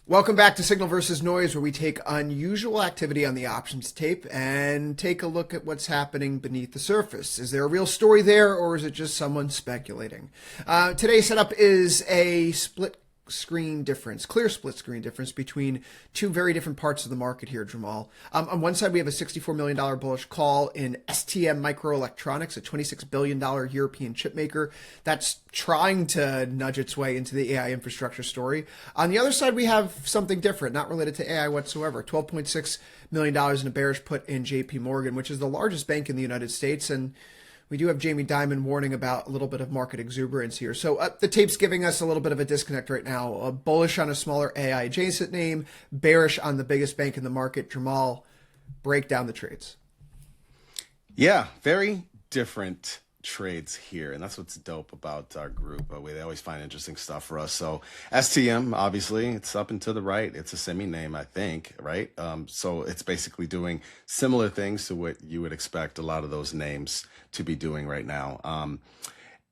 Welcome back to Signal versus Noise, where we take unusual activity on the options tape and take a look at what's happening beneath the surface. Is there a real story there, or is it just someone speculating? Today's setup is a clear split screen difference between two very different parts of the market here, Jermal. On one side, we have a $64 million bullish call in STM Microelectronics, a $26 billion European chip maker that's trying to nudge its way into the AI infrastructure story. On the other side, we have something different, not related to AI whatsoever. $12.6 million in a bearish put in JP Morgan, which is the largest bank in the United States. And we do have Jamie Dimon warning about a little bit of market exuberance here. So the tape's giving us a little bit of a disconnect right now. Bullish on a smaller AI adjacent name, bearish on the biggest bank in the market. Jermal, break down the trades. Yeah, very different trades here, and that's what's dope about our group. They always find interesting stuff for us. So STM, obviously, it's up and to the right. It's a semi-name, I think, right? So it's basically doing similar things to what you would expect a lot of those names to be doing right now.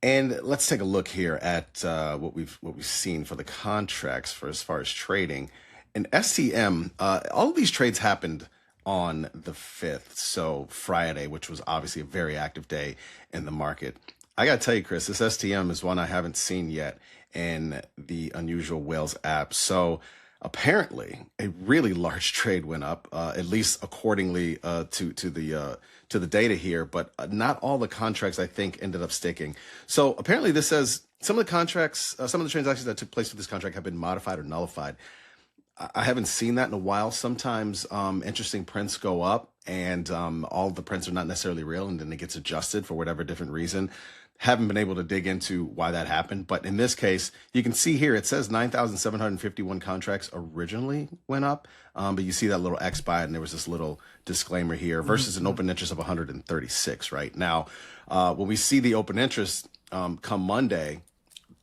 And let's take a look here at what we've seen for the contracts for as far as trading. In STM, all of these trades happened on the 5th, so Friday, which was obviously a very active day in the market. I gotta tell you, Chris, this STM is one I haven't seen yet in the Unusual Whales app. So apparently a really large trade went up, at least accordingly to the data here, but not all the contracts I think ended up sticking. So apparently this says some of the contracts, some of the transactions that took place with this contract have been modified or nullified. I haven't seen that in a while. Sometimes interesting prints go up and all the prints are not necessarily real, and then it gets adjusted for whatever different reason. Haven't been able to dig into why that happened. But in this case, you can see here, it says 9,751 contracts originally went up. But you see that little X by it, and there was this little disclaimer here versus an open interest of 136 right now. When we see the open interest come Monday,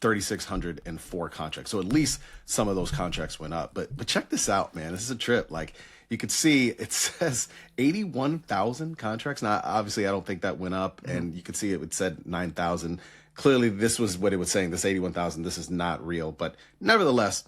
3,604 contracts. So at least some of those contracts went up. But check this out, man. This is a trip. Like you could see, it says 81,000 contracts. Now, obviously, I don't think that went up. And you could see it said 9,000. Clearly, this was what it was saying. This 81,000. This is not real. But nevertheless,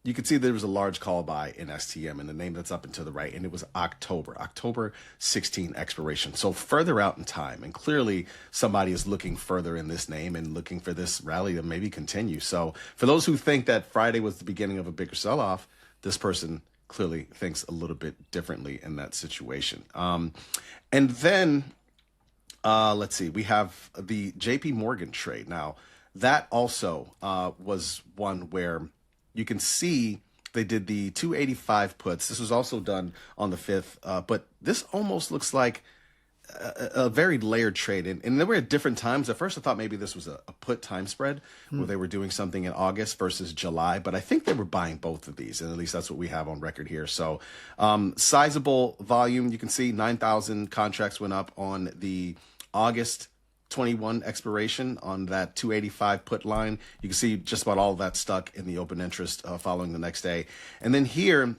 you could see there was a large call buy in STM, and the name that's up and to the right, and it was October 16 expiration. So further out in time, and clearly somebody is looking further in this name and looking for this rally to maybe continue. So for those who think that Friday was the beginning of a bigger sell-off, this person clearly thinks a little bit differently in that situation. And then let's see, we have the JP Morgan trade. Now, that also was one where you can see they did the 285 puts. This was also done on the 5th, but this almost looks like a very layered trade. And they were at different times. At first, I thought maybe this was a put time spread where they were doing something in August versus July, but I think they were buying both of these, and at least that's what we have on record here. So sizable volume. You can see 9,000 contracts went up on the August 21 expiration on that 285 put line. You can see just about all of that stuck in the open interest following the next day. And then here,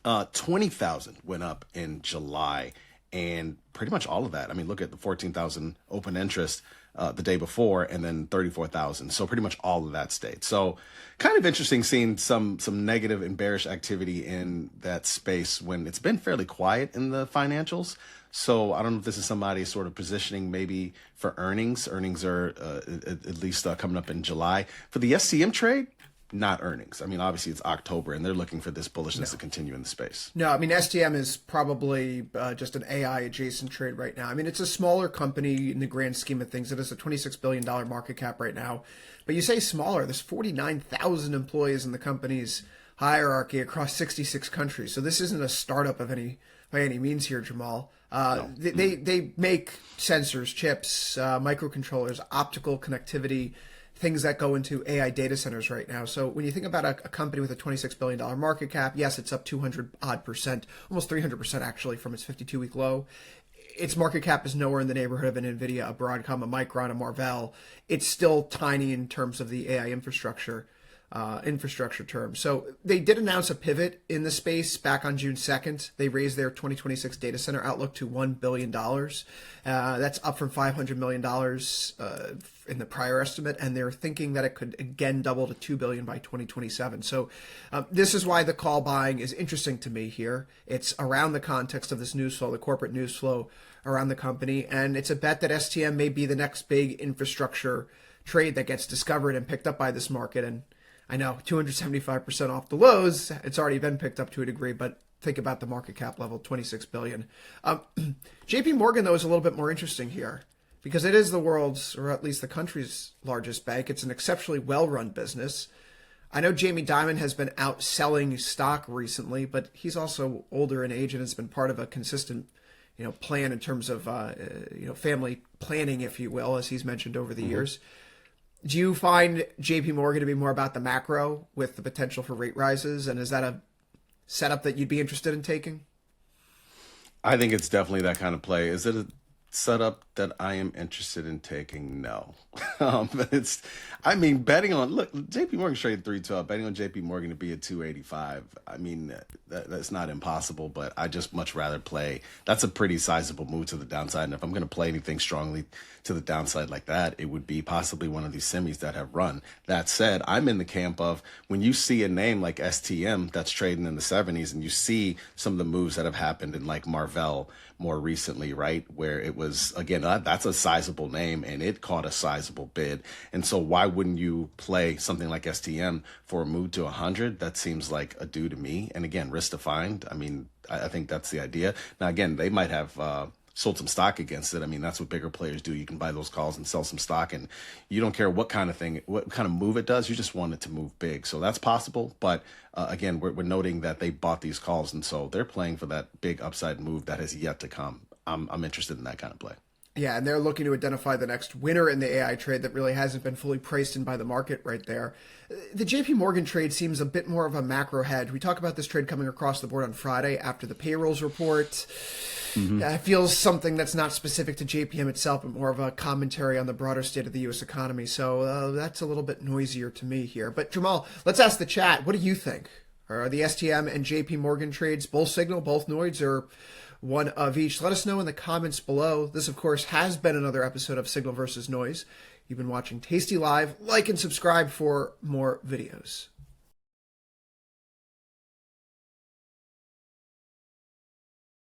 20,000 went up in July, and pretty much all of that. I mean, look at the 14,000 open interest the day before, and then 34,000. So pretty much all of that stayed. So kind of interesting seeing some negative and bearish activity in that space when it's been fairly quiet in the financials. So I don't know if this is somebody sort of positioning maybe for earnings. Earnings are at least coming up in July. For the STM trade, not earnings. I mean, obviously it's October, and they're looking for this bullishness to continue in the space. No, I mean, STM is probably just an AI adjacent trade right now. I mean, it's a smaller company in the grand scheme of things. It is a $26 billion market cap right now. But you say smaller, there's 49,000 employees in the company's hierarchy across 66 countries. So this isn't a startup of by any means here, Jermal. No. They make sensors, chips, microcontrollers, optical connectivity, things that go into AI data centers right now. So when you think about a company with a $26 billion market cap, yes, it's up 200-odd%, almost 300% actually from its 52-week low. Its market cap is nowhere in the neighborhood of an NVIDIA, a Broadcom, a Micron, a Marvell. It's still tiny in terms of the AI infrastructure. infrastructure terms. So they did announce a pivot in the space back on June 2nd. They raised their 2026 data center outlook to $1 billion. That's up from $500 million in the prior estimate, and they're thinking that it could again double to $2 billion by 2027. So this is why the call buying is interesting to me here. It's around the context of this news flow, the corporate news flow around the company, and it's a bet that STM may be the next big infrastructure trade that gets discovered and picked up by this market. And I know 275% off the lows, it's already been picked up to a degree, but think about the market cap level, 26 billion. JP Morgan, though, is a little bit more interesting here because it is the world's, or at least the country's, largest bank. It's an exceptionally well-run business. I know Jamie Dimon has been out selling stock recently, but he's also older in age and has been part of a consistent plan in terms of family planning, if you will, as he's mentioned over the years. Do you find JP Morgan to be more about the macro with the potential for rate rises? And is that a setup that you'd be interested in taking? I think it's definitely that kind of play. Is it a setup that I am interested in taking? No. But betting on, look, JP Morgan's trading 312, betting on JP Morgan to be at 285. I mean, that's not impossible, but I just much rather play. That's a pretty sizable move to the downside. And if I'm going to play anything strongly to the downside like that, it would be possibly one of these semis that have run. That said, I'm in the camp of when you see a name like STM that's trading in the 70s and you see some of the moves that have happened in like Marvell more recently, right? Where it was, again, that's a sizable name and it caught a sizable bid. And so why wouldn't you play something like STM for a move to 100? That seems like a do to me. And again, risk defined. I mean, I think that's the idea. Now, again, they might have sold some stock against it. I mean, that's what bigger players do. You can buy those calls and sell some stock, and you don't care what kind of move it does. You just want it to move big. So that's possible. But again, we're noting that they bought these calls, and so they're playing for that big upside move that has yet to come. I'm interested in that kind of play. Yeah, and they're looking to identify the next winner in the AI trade that really hasn't been fully priced in by the market right there. The JP Morgan trade seems a bit more of a macro hedge. We talk about this trade coming across the board on Friday after the payrolls report. It feels something that's not specific to JPM itself, but more of a commentary on the broader state of the U.S. economy. So that's a little bit noisier to me here. But Jermal, let's ask the chat. What do you think? Are the STM and JP Morgan trades bull signal, both noids, or one of each? Let us know in the comments below. This, of course, has been another episode of Signal versus Noise. You've been watching Tasty Live. Like and subscribe for more videos.